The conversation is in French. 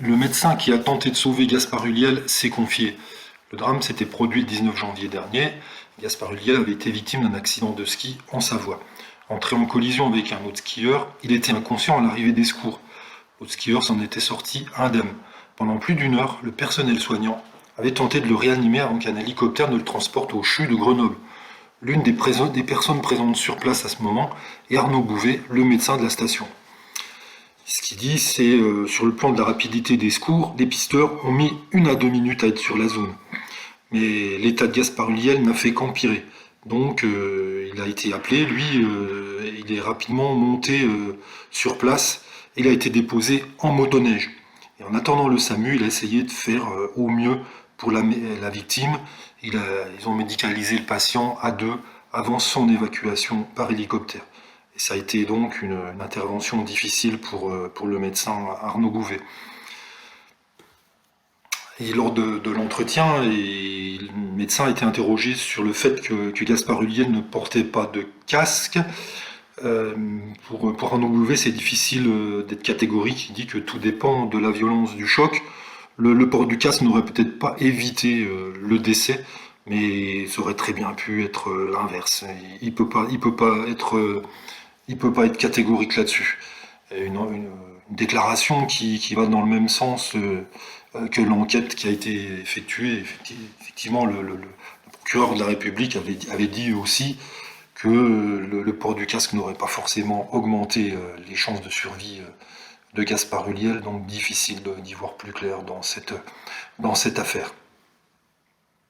Le médecin qui a tenté de sauver Gaspard Ulliel s'est confié. Le drame s'était produit le 19 janvier dernier. Gaspard Ulliel avait été victime d'un accident de ski en Savoie. Entré en collision avec un autre skieur, il était inconscient à l'arrivée des secours. L'autre skieur s'en était sorti indemne. Pendant plus d'une heure, le personnel soignant avait tenté de le réanimer avant qu'un hélicoptère ne le transporte au CHU de Grenoble. L'une des personnes présentes sur place à ce moment est Arnaud Bouvet, le médecin de la station. Ce qu'il dit, c'est sur le plan de la rapidité des secours, les pisteurs ont mis 1 à 2 minutes à être sur la zone. Mais l'état de Gaspard Ulliel n'a fait qu'empirer. Donc il a été appelé, lui, il est rapidement monté sur place. Il a été déposé en motoneige. Et en attendant le SAMU, il a essayé de faire au mieux pour la victime. Ils ont médicalisé le patient à deux avant son évacuation par hélicoptère. Et ça a été donc une intervention difficile pour le médecin Arnaud Bouvet. Et lors de l'entretien, le médecin a été interrogé sur le fait que Gaspard Ulliel ne portait pas de casque. Pour Arnaud Bouvet, c'est difficile d'être catégorique. Il dit que tout dépend de la violence du choc. Le port du casque n'aurait peut-être pas évité le décès, mais ça aurait très bien pu être l'inverse. Il peut pas être catégorique là-dessus. Une déclaration qui va dans le même sens que l'enquête qui a été effectuée. Effectivement, le procureur de la République avait dit aussi que le port du casque n'aurait pas forcément augmenté les chances de survie de Gaspard Ulliel, donc difficile d'y voir plus clair dans cette affaire.